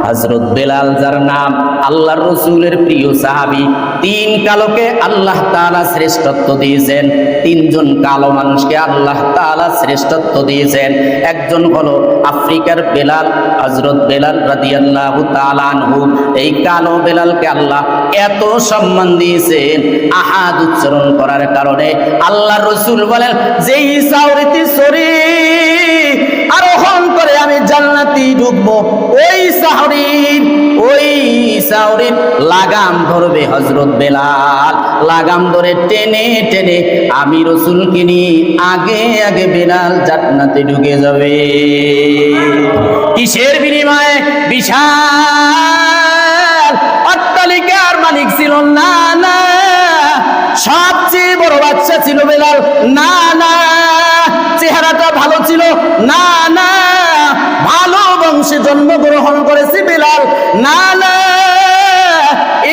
হযরত বেলাল যার নাম, আল্লাহর রাসূলের প্রিয় সাহাবী। 3 কালোকে আল্লাহ তাআলা শ্রেষ্ঠত্ব দিয়েছেন, 3 জন কালো মানুষকে আল্লাহ তাআলা শ্রেষ্ঠত্ব দিয়েছেন। একজন হলো আফ্রিকার বেলাল, হযরত বেলাল রাদিয়াল্লাহু তাআলা আনহু। এই কালো বেলালকে আল্লাহ এত সম্মান দিয়েছেন আহাদ উচ্চারণ করার কারণে। আল্লাহর রাসূল বলেন, যেই সাউরিতে সরি আরোহণ করে আমি জান্নাতে ঢুকবো, ওই সাউরির লাগাম ধরবে হযরত বেলাল। লাগাম ধরে টেনে টেনে আমি রাসূলকে নিয়ে আগে আগে বেলাল জান্নাতে ঢুকে যাবে। কিসের বিনিময়ে? বিশাল অট্টালিকার মালিক ছিল না, না। সবচেয়ে বড় বাদশা ছিল বেলাল, না, না। চেহারাটা ভালো ছিল, না, না। ভালো বংশে জন্মগ্রহণ করেছে বেলাল, না, না।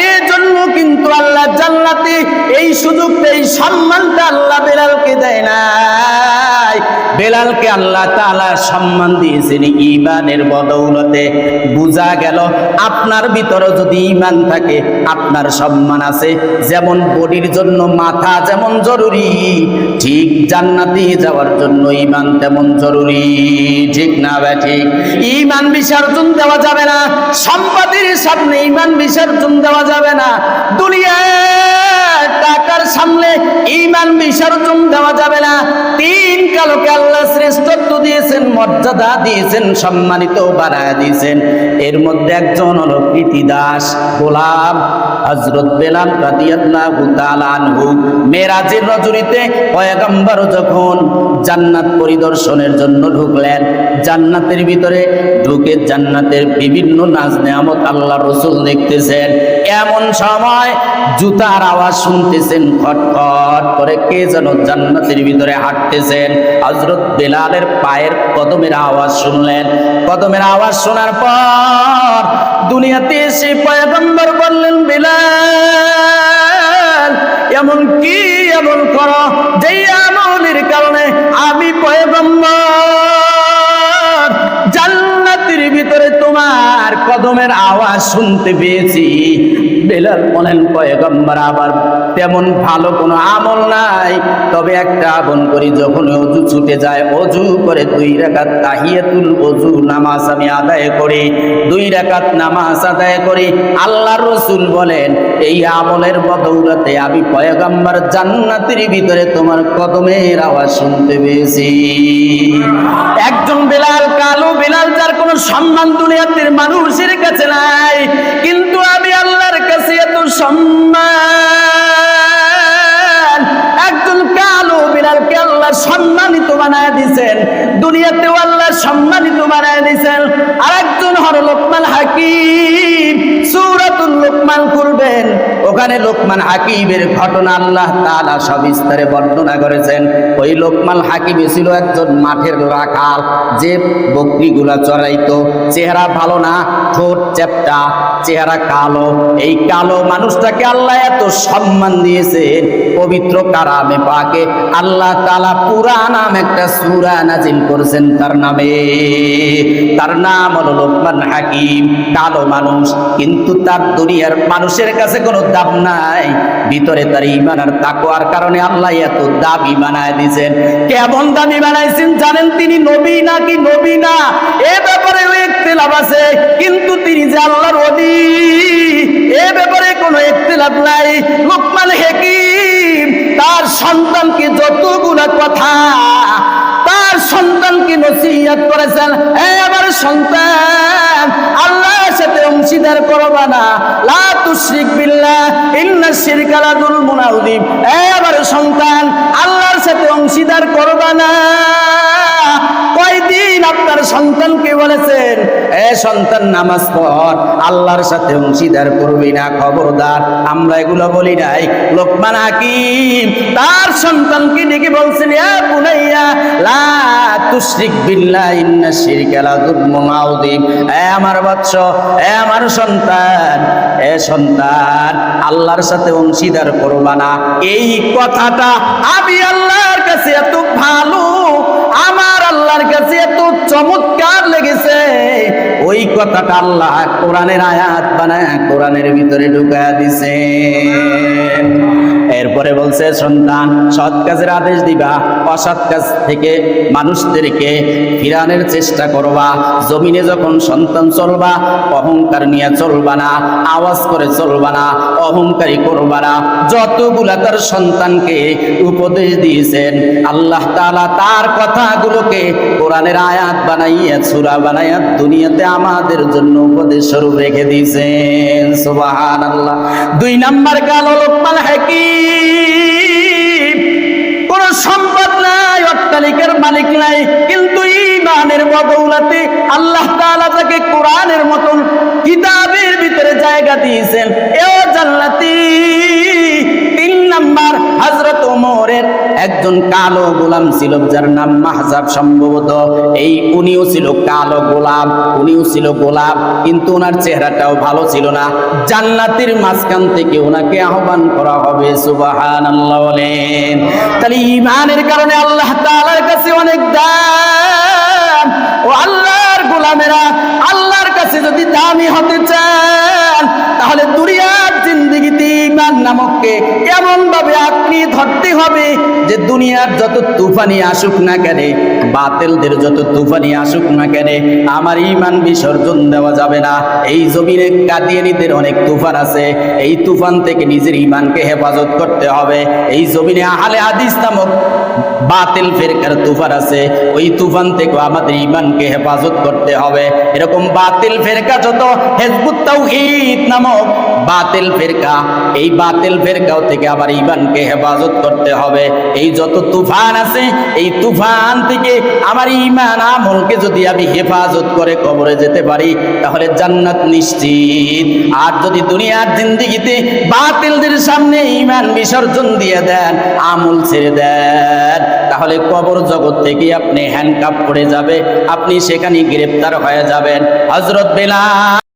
এই জন্য কিন্তু আল্লাহ জান্নাতে এই সুযোগটা, এই সম্মানটা আল্লাহ বেলালকে দেয় নাই। বেলালকে আল্লাহ তাআলা সম্মান দিয়েছেন ঈমানের বদৌলতে। বুঝা গেল আপনার ভিতরে যদি ঈমান থাকে আপনার সম্মান আছে। যেমন বডির জন্য মাথা যেমন জরুরি, ঠিক জান্নাতে যাওয়ার জন্য ঈমান তেমন জরুরি। ঠিক না ভাই? ঠিক। ঈমান বিসর্জন দেওয়া যাবে না, সম্পদের সামনে ঈমান বিসর্জন দেওয়া যাবে না, দুনিয়ার টাকার সামনে ঈমান বিসর্জন দেওয়া যাবে না। 3 কালোকে আল্লাহ শ্রেষ্ঠত্ব দিয়েছেন, মর্যাদা দিয়েছেন, সম্মানিত বানায় দিয়েছেন। এর মধ্যে একজন হলো কৃতিদাস গোলাম হযরত বেলাল রাদিয়াল্লাহু তাআলা আনহু। মেরাজের রজনীতে পয়গম্বর যখন জান্নাত পরিদর্শনের জন্য ঢুকলেন, জান্নাতের ভিতরে ঢুকে জান্নাতের বিভিন্ন নাজ নেয়ামত আল্লাহ রাসূল দেখতেছেন। এমন সময় জুতার আওয়াজ শুনতেছেন, খটখট করে কে যেন জান্নাতের ভিতরে হাঁটতেছেন। হযরত বেলালের পায়ের কদমের আওয়াজ শুনলেন। কদমের আওয়াজ শোনার পর দুনিয়াতে এসে পয়গম্বর বললেন, বেলাল এমন কি এমন করো যেই আমলের কারণে আমি পয়গম্বর জান্নাতের ভিতরে তোমার কদমের আওয়াজ শুনতে পেয়েছি। বেলাল বলেন, পয়গম্বর আবার তেমন ভালো কোনো আমল নাই, তবে একটা আমল করি, যখন ওযু ছুটে যায় ওযু করে 2 রাকাত তাহিয়াতুল ওযু নামাজ আমি আদায় করি, 2 রাকাত নামাজ আদায় করি। আল্লাহর রাসূল বলেন, এই আমলের বদৌলতে আমি পয়গম্বর জান্নাতের ভিতরে তোমার কদমের আওয়াজ শুনতে পেয়েছি। একজন বেলাল, কালো বেলাল, যার কোনো সম্মান দুনিয়াতে মানুষের কাছে নাই, কিন্তু আমি আল্লাহর কাছে এত সম্মান। একজন কালো বেলালকে আল্লাহ সম্মানিত বানায় দিয়েছেন, দুনিয়াতেও আল্লাহ সম্মানিত বানায় দিয়েছেন। আর একজন হলো লোকমান হাকিম। সূরাতুল লোকমান করবেন, ওখানে লোকমান হাকিমের ঘটনা আল্লাহ তাআলা সবিস্তারে বর্ণনা করেছেন। ওই লোকমান হাকিম ছিল একজন মাঠের রাখাল, যে বকরিগুলা চড়াইতো। চেহারা ভালো না, ঠোঁট চ্যাপ্টা, চেহারা কালো। এই কালো মানুষটাকে আল্লাহ এত সম্মান দিয়েছেন, পবিত্র কালামে পাকে আল্লাহ তাআলা পুরা নাম একটা সূরা নাজিল করেছেন তার নামে। তার নাম হলো লোকমান হাকিম। কালো মানুষ, কিন্তু তার দুনিয়ার মানুষের কাছে কোনো দাম নাই। ভিতরে তার ঈমান আর তাকওয়ার কারণে আল্লাহ এত দামি বানায় দিয়েছেন। কেমন দামি বানাইছেন জানেন? তিনি নবী নাকি নবী না এ ব্যাপারে ইখতিলাফ আছে, কিন্তু তিনি যে আল্লাহর ওলি এ ব্যাপারে কোনো ইখতিলাফ নাই। লোকমান হাকিম তার সন্তানকে যতগুলা কথা তার সন্তানকে নসিহত করেছেন, আমার সন্তান আল্লাহর সাথে অংশীদার করবা না, লা তুশরিক বিল্লাহ ইন্নাশ শিরকা লাযুলমুন আযীম। আমার সন্তান আল্লাহর সাথে অংশীদার করবা না। কয়দিন আপনার সন্তানকে বলেছেন, সন্তান নামাজ পড়, আল্লাহর সাথে অংশীদার করবি না, খবরদার। আমরা এগুলো বলি নাই। লোকমান হাকিম তার সন্তানকে ডেকে বলছেন, ইয়া বুনাইয়া লা তুশরিক বিল্লাহ ইন্নাশ শিরকা লাযুলমুন আযীম। আমার বৎস, আমার সন্তান, সন্তান আল্লাহর সাথে অংশীদার করবা না। এই কথাটা আমি আল্লাহর কাছে এত ভালো, আমার আল্লাহর কাছে এত চমৎকার লেগেছে, ওই ওই কথাটা আল্লাহ কোরআনের আয়াত বানায় কোরআনের ভিতরে ঢুকায়া দিছে। এরপরে বলছে, সন্তান সৎ কাজের আদেশ দিবা, অসৎ কাজ থেকে মানুষদেরকে ফিরানোর চেষ্টা করবা। জমিনে যখন সন্তান চলবা, অহংকার নিয়ে চলবা না, আওয়াজ করে চলবা না, অহংকারী করবা না। যতগুলা তার সন্তানকে উপদেশ দিয়েছেন আল্লাহ তাআলা তার কথাগুলোকে কোরআনের আয়াত বানাইয়া সূরা বানাইয়া দুনিয়াতে আমাদের জন্য উপদেশ স্বরূপ রেখে দিয়েছেন। সুবহানাল্লাহ। 2 নাম্বার কাল লোকমান হাকিম, কোন সম্পদ নাই, অট্টালিকার মালিক নাই, কিন্তু ঈমানের বদৌলতে আল্লাহ তাআলা তাকে কোরআনের মতন কিতাবের ভিতরে জায়গা দিয়েছেন। এও জান্নাতি। 3 নাম্বার, হযরত ওমরের একজন কালো গোলাম ছিল যার নাম মাহজাব সম্ভবত। উনিও ছিল কালো গোলাম, উনিও ছিল গোলাম, কিন্তু ওনার চেহারাটাও ভালো ছিল না। জান্নাতের মাঝখান থেকে ওনাকে আহ্বান করা হবে। সুবহানাল্লাহ বলেন। তাহলে ঈমানের কারণে আল্লাহ তাআলার কাছে অনেক দাম। ও আল্লাহর গোলামেরা, আল্লাহর কাছে যদি দামি হতে চান তাহলে দুনিয়ার জিন্দেগিতে ঈমান নামককে এমন ভাবে আঁকড়ে ধরতে হবে যে দুনিয়ার যত তুফানি আসুক না কেন, বাতিলদের যত তুফানি আসুক না কেন, আমার ঈমান বিসর্জন দেওয়া যাবে না। এই জমিনে কাদিয়ানীদের অনেক তুফান আছে, এই তুফান থেকে নিজের ঈমানকে হেফাজত করতে হবে। এই জমিনে আহলে হাদিস নামক বাতিল ফিরকার তুফান আছে, ওই তুফান থেকে আমাদের ঈমানকে হেফাজত করতে হবে। এরকম বাতিল ফিরকা যত, হিজবুত তাওহীদ নামক বাতিল ফিরকা, এই বাতিল ফিরকাও থেকে আবার ঈমানকে হেফাজত করতে হবে। এই যত তুফান আছে, এই তুফান থেকে আমার ঈমান আমলকে যদি আমি হেফাজত করে কবরে যেতে পারি তাহলে জান্নাত নিশ্চিত। আর যদি দুনিয়ার জিন্দেগিতে বাতিলদের সামনে ঈমান বিসর্জন দিয়ে দেন, আমল ছেড়ে দেন, তাহলে কবর জগৎ থেকে আপনি হ্যান্ডকাপ পড়ে যাবে, আপনি সেখানে গ্রেফতার হয়ে যাবেন। হযরত বেলাল